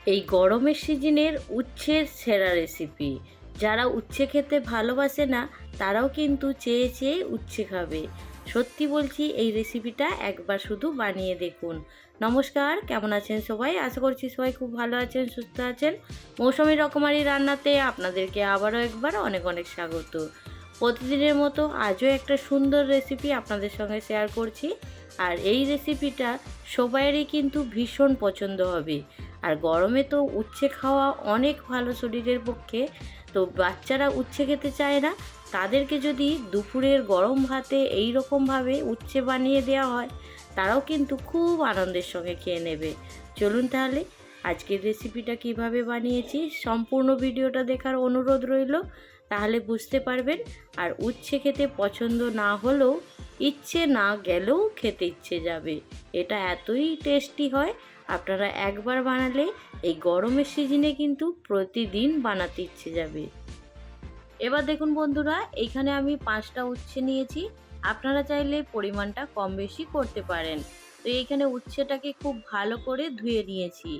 এই গরমের সিজনের উচ্ছের সেরা রেসিপি। যারা উচ্ছে খেতে ভালোবাসে না তারাও কিন্তু চেয়ে চেয়ে উচ্ছে খাবে। সত্যি বলছি, এই রেসিপিটা একবার শুধু বানিয়ে দেখুন। নমস্কার, কেমন আছেন সবাই? আশা করছি সবাই খুব ভালো আছেন, সুস্থ আছেন। মৌসুমী রকমারি রান্নাতে আপনাদেরকে আবারও একবার অনেক অনেক স্বাগত। প্রতিদিনের মতো আজও একটা সুন্দর রেসিপি আপনাদের সঙ্গে শেয়ার করছি। আর এই রেসিপিটা সবাইয়েরই কিন্তু ভীষণ পছন্দ হবে। আর গরমে তো উচ্ছে খাওয়া অনেক ভালো শরীরের পক্ষে। তো বাচ্চারা উচ্ছে খেতে চায় না, তাদেরকে যদি দুপুরের গরম ভাতে এই রকমভাবে উচ্ছে বানিয়ে দেওয়া হয়, তারাও কিন্তু খুব আনন্দের সঙ্গে খেয়ে নেবে। চলুন তাহলে আজকের রেসিপিটা কিভাবে বানিয়েছি সম্পূর্ণ ভিডিওটা দেখার অনুরোধ রইল, তাহলে বুঝতে পারবেন। আর উচ্ছে খেতে পছন্দ না হলেও ইচ্ছে না গেলেও খেতে ইচ্ছে যাবে। এটা এতই টেস্টি হয়, আপনারা একবার বানালে এই গরমের সিজনে কিন্তু প্রতিদিন বানাতে ইচ্ছে যাবে। এবার দেখুন বন্ধুরা, এইখানে আমি 5টা উচ্ছে নিয়েছি। আপনারা চাইলে পরিমাণটা কম বেশি করতে পারেন। তো এইখানে উচ্ছেটাকে খুব ভালো করে ধুয়ে নিয়েছি।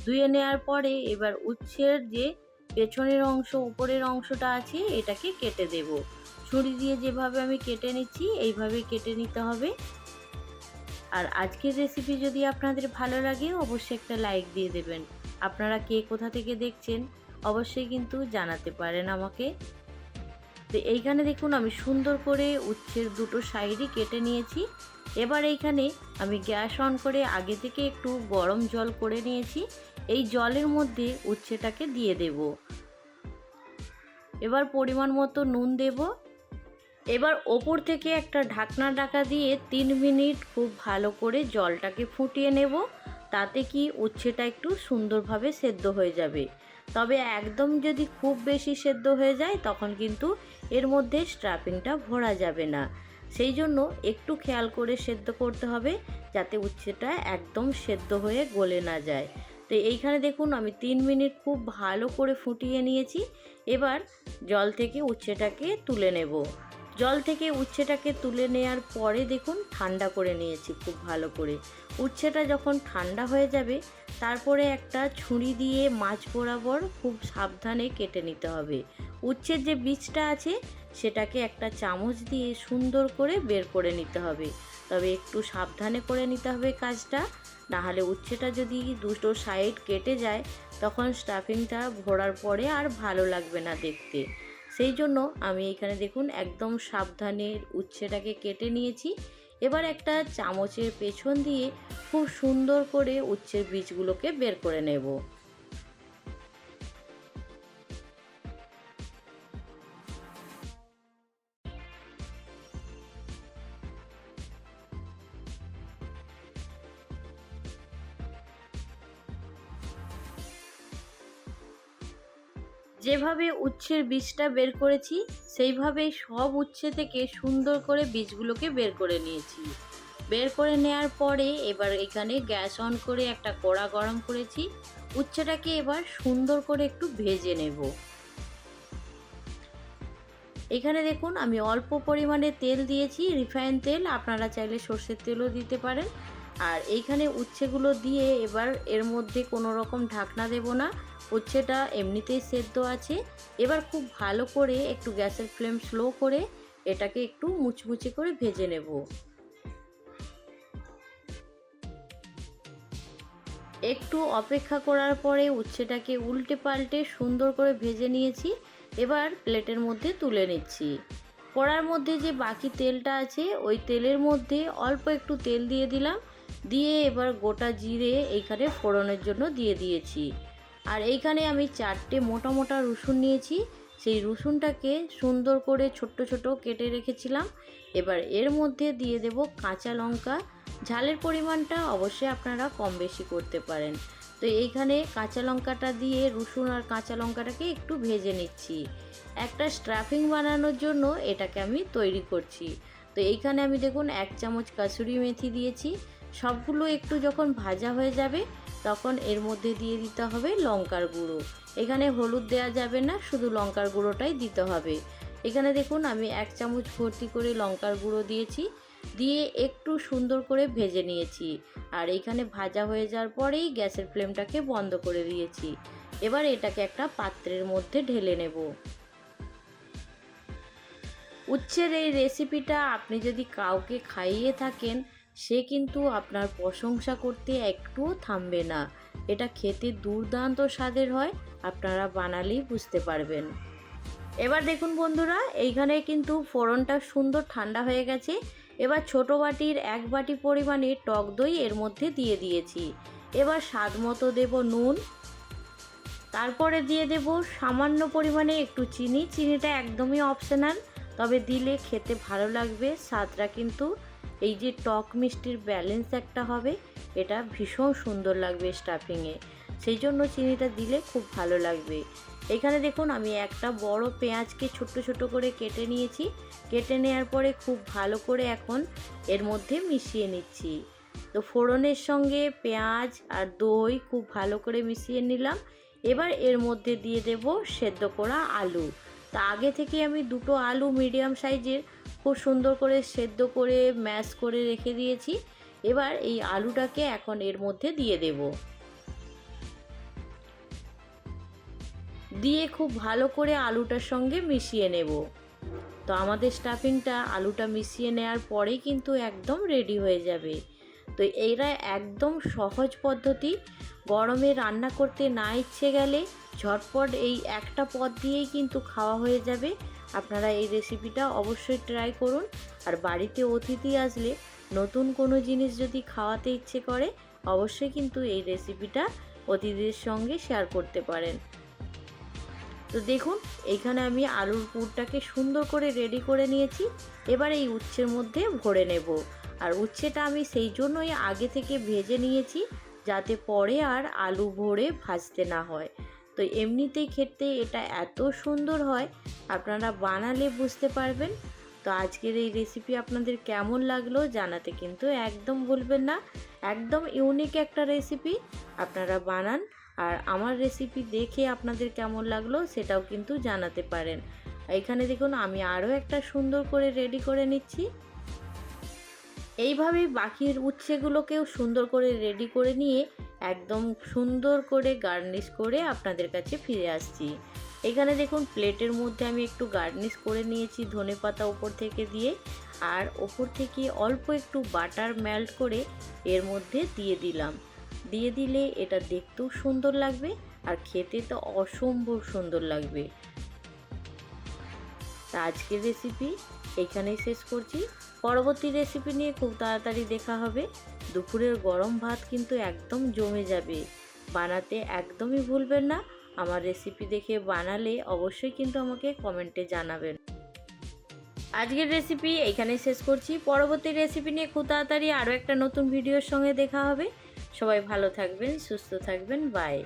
ধুয়ে নেওয়ার পরে এবার উচ্ছের যে পেছনের অংশ উপরের অংশটা আছে এটাকে কেটে দেব। ছুরি দিয়ে যেভাবে আমি কেটে নিচ্ছি এইভাবে কেটে নিতে হবে। আর আজকের রেসিপি যদি আপনাদের ভালো লাগে অবশ্যই একটা লাইক দিয়ে দেবেন। আপনারা কে কোথা থেকে দেখছেন অবশ্যই কিন্তু জানাতে পারেন আমাকে। তো এইখানে দেখুন আমি সুন্দর করে উচ্ছের দুটো সাইডই কেটে নিয়েছি। এবার এইখানে আমি গ্যাস অন করে আগে থেকে একটু গরম জল করে নিয়েছি। এই জলের মধ্যে উচ্ছেটাকে দিয়ে দেব। এবার পরিমাণ মতো নুন দেব। এবার ওপর থেকে একটা ঢাকনা ঢাকা দিয়ে 3 মিনিট খুব ভালো করে জলটাকে ফুটিয়ে নেব। তাতে কি উচ্ছেটা একটু সুন্দরভাবে সেদ্ধ হয়ে যাবে। তবে একদম যদি খুব বেশি সেদ্ধ হয়ে যায় তখন কিন্তু এর মধ্যে স্টাফিংটা ভরা যাবে না। সেই জন্য একটু খেয়াল করে সেদ্ধ করতে হবে, যাতে উচ্ছেটা একদম সেদ্ধ হয়ে গলে না যায়। তো এইখানে দেখুন আমি 3 মিনিট খুব ভালো করে ফুটিয়ে নিয়েছি। এবার জল থেকে উচ্ছেটাকে তুলে নেব। জল থেকে উচ্ছেটাকে তুলে নেওয়ার পরে দেখুন ঠান্ডা করে নিয়েছি খুব ভালো করে। উচ্ছেটা যখন ঠান্ডা হয়ে যাবে তারপরে একটা ছুরি দিয়ে মাঝ বরাবর খুব সাবধানে কেটে নিতে হবে। উচ্ছের যে বীজটা আছে সেটাকে একটা চামচ দিয়ে সুন্দর করে বের করে নিতে হবে। তবে একটু সাবধানে করে নিতে হবে কাজটা, নাহলে উচ্ছেটা যদি দুটো সাইড কেটে যায় তখন স্টাফিংটা ভরার পরে আর ভালো লাগবে না দেখতে। সেই জন্য আমি এখানে দেখুন একদম সাবধানে উচ্ছেটাকে কেটে নিয়েছি। এবার একটা চামচের পেছন দিয়ে খুব সুন্দর করে উচ্ছের বীজগুলোকে বের করে নেব। যেভাবে উচ্ছের বীজটা বের করেছি সেইভাবেই সব উচ্ছে থেকে সুন্দর করে বীজগুলোকে বের করে নিয়েছি। বের করে নেওয়ার পরে এবার এখানে গ্যাস অন করে একটা কড়া গরম করেছি। উচ্ছেটাকে এবার সুন্দর করে একটু ভেজে নেব। এখানে দেখুন আমি অল্প পরিমাণে তেল দিয়েছি, রিফাইন তেল, আপনারা চাইলে সর্ষের তেলও দিতে পারেন। আর এইখানে উচ্ছেগুলো দিয়ে এবার এর মধ্যে কোনো রকম ঢাকনা দেব না, উচ্ছেটা এমনিতেই সেদ্ধ আছে। এবার খুব ভালো করে একটু গ্যাসের ফ্লেম স্লো করে এটাকে একটু মুচমুচে করে ভেজে নেব। একটু অপেক্ষা করার পরে উচ্ছেটাকে উল্টে পাল্টে সুন্দর করে ভেজে নিয়েছি। এবার প্লেটের মধ্যে তুলে নিচ্ছি। কড়ার মধ্যে যে বাকি তেলটা আছে ওই তেলের মধ্যে অল্প একটু তেল দিয়ে দিলাম। দিয়ে এবার গোটা জিরে এইখানে ফোড়নের জন্য দিয়ে দিয়েছি। আর এইখানে আমি 4টে মোটা মোটা রসুন নিয়েছি। সেই রসুনটাকে সুন্দর করে ছোট্ট ছোট কেটে রেখেছিলাম। এবার এর মধ্যে দিয়ে দেব কাঁচা লঙ্কা। ঝালের পরিমাণটা অবশ্যই আপনারা কম বেশি করতে পারেন। তো এইখানে কাঁচা লঙ্কাটা দিয়ে রসুন আর কাঁচা লঙ্কাটাকে একটু ভেজে নিচ্ছি। একটা স্টাফিং বানানোর জন্য এটাকে আমি তৈরি করছি। তো এইখানে আমি দেখুন 1 চামচ কাসুরি মেথি দিয়েছি। সবগুলো একটু যখন ভাজা হয়ে যাবে তখন এর মধ্যে দিয়ে দিতে হবে লঙ্কার গুঁড়ো। এখানে হলুদ দেওয়া যাবে না, শুধু লঙ্কার গুঁড়োটাই দিতে হবে। এখানে দেখুন আমি 1 চামচ ভর্তি করে লঙ্কার গুঁড়ো দিয়েছি। দিয়ে একটু সুন্দর করে ভেজে নিয়েছি। আর এইখানে ভাজা হয়ে যাওয়ার পরেই গ্যাসের ফ্লেমটাকে বন্ধ করে দিয়েছি। এবার এটাকে একটা পাত্রের মধ্যে ঢেলে নেব। উচ্ছের এই রেসিপিটা আপনি যদি কাউকে খাইয়ে থাকেন, সে কিন্তু আপনার প্রশংসা করতে একটুও থামবে না। এটা খেতে দুর্দান্ত স্বাদের হয়, আপনারা বানালেই বুঝতে পারবেন। এবার দেখুন বন্ধুরা, এইখানে কিন্তু ফোড়নটা সুন্দর ঠান্ডা হয়ে গেছে। এবার ছোট বাটির 1 বাটি পরিমাণে টক দই এর মধ্যে দিয়ে দিয়েছি। এবার স্বাদ মতো দেব নুন, তারপরে দিয়ে দেব সামান্য পরিমাণে একটু চিনি। চিনিটা একদমই অপশনাল, তবে দিলে খেতে ভালো লাগবে। স্বাদটা কিন্তু এই যে টক মিষ্টির ব্যালেন্স একটা হবে, এটা ভীষণ সুন্দর লাগবে স্টাফিংয়ে, সেই জন্য চিনিটা দিলে খুব ভালো লাগবে। এখানে দেখুন আমি একটা বড় পেঁয়াজকে ছোট ছোট করে কেটে নিয়েছি। কেটে নেওয়ার পরে খুব ভালো করে এখন এর মধ্যে মিশিয়ে নিচ্ছি। তো ফোড়নের সঙ্গে পেঁয়াজ আর দই খুব ভালো করে মিশিয়ে নিলাম। এবার এর মধ্যে দিয়ে দেব সেদ্ধ করা আলু। তা আগে থেকে আমি 2টো আলু মিডিয়াম সাইজের খুব সুন্দর করে সেদ্ধ করে ম্যাশ করে রেখে দিয়েছি। এবার এই আলুটাকে এখন এর মধ্যে দিয়ে দেব, দিয়ে খুব ভালো করে আলুটার সঙ্গে মিশিয়ে নেব। তো আমাদের স্টাফিংটা আলুটা মিশিয়ে নেওয়ার পরেই কিন্তু একদম রেডি হয়ে যাবে। তো এইটা একদম সহজ পদ্ধতি। গরমে রান্না করতে না ইচ্ছে গেলে ঝটপট এই একটা পদ দিয়েই কিন্তু খাওয়া হয়ে যাবে। আপনারা এই রেসিপিটা অবশ্যই ট্রাই করুন। আর বাড়িতে অতিথি আসলে নতুন কোনো জিনিস যদি খাওয়াতে ইচ্ছে করে, অবশ্যই কিন্তু এই রেসিপিটা অতিথিদের সঙ্গে শেয়ার করতে পারেন। তো দেখুন এইখানে আমি আলুর পুরটাকে সুন্দর করে রেডি করে নিয়েছি। এবার এই উচ্ছের মধ্যে ভরে নেব। আর উচ্ছেটা আমি সেই জন্যই আগে থেকে ভেজে নিয়েছি, যাতে পরে আর আলু ভরে ভাজতে না হয়। তো এমনিতেই খেতে এটা এত সুন্দর হয়, আপনারা বানালে বুঝতে পারবেন। তো আজকের এই রেসিপি আপনাদের কেমন লাগলো জানাতে কিন্তু একদম ভুলবেন না। একদম ইউনিক একটা রেসিপি, আপনারা বানান। আর আমার রেসিপি দেখে আপনাদের কেমন লাগলো সেটাও কিন্তু জানাতে পারেন। এইখানে দেখুন আমি আরও একটা সুন্দর করে রেডি করে নিচ্ছি। এইভাবেই বাকির উচ্ছেগুলোকেও সুন্দর করে রেডি করে নিয়ে একদম সুন্দর করে গার্নিশ করে আপনাদের কাছে ফিরে আসছি। এখানে দেখুন প্লেটের মধ্যে আমি একটু গার্নিশ করে নিয়েছি ধনেপাতা উপর থেকে দিয়ে, আর ওপর থেকে অল্প একটু বাটার মেল্ট করে এর মধ্যে দিয়ে দিলাম। দিয়ে দিলে এটা দেখতেও সুন্দর লাগবে আর খেতে তো অসম্ভব সুন্দর লাগবে। তা আজকের রেসিপি এখানেই শেষ করছি। পরবর্তী রেসিপি নিয়ে খুব তাড়াতাড়ি দেখা হবে। দুপুরের গরম ভাত কিন্তু একদম জমে যাবে, বানাতে একদমই ভুলবেন না। আমার রেসিপি দেখে বানালে অবশ্যই কিন্তু আমাকে কমেন্টে জানাবেন। আজকের রেসিপি এইখানেই শেষ করছি। পরবর্তী রেসিপি নিয়ে খুব তাড়াতাড়ি আরও একটা নতুন ভিডিওর সঙ্গে দেখা হবে। সবাই ভালো থাকবেন, সুস্থ থাকবেন, বাই।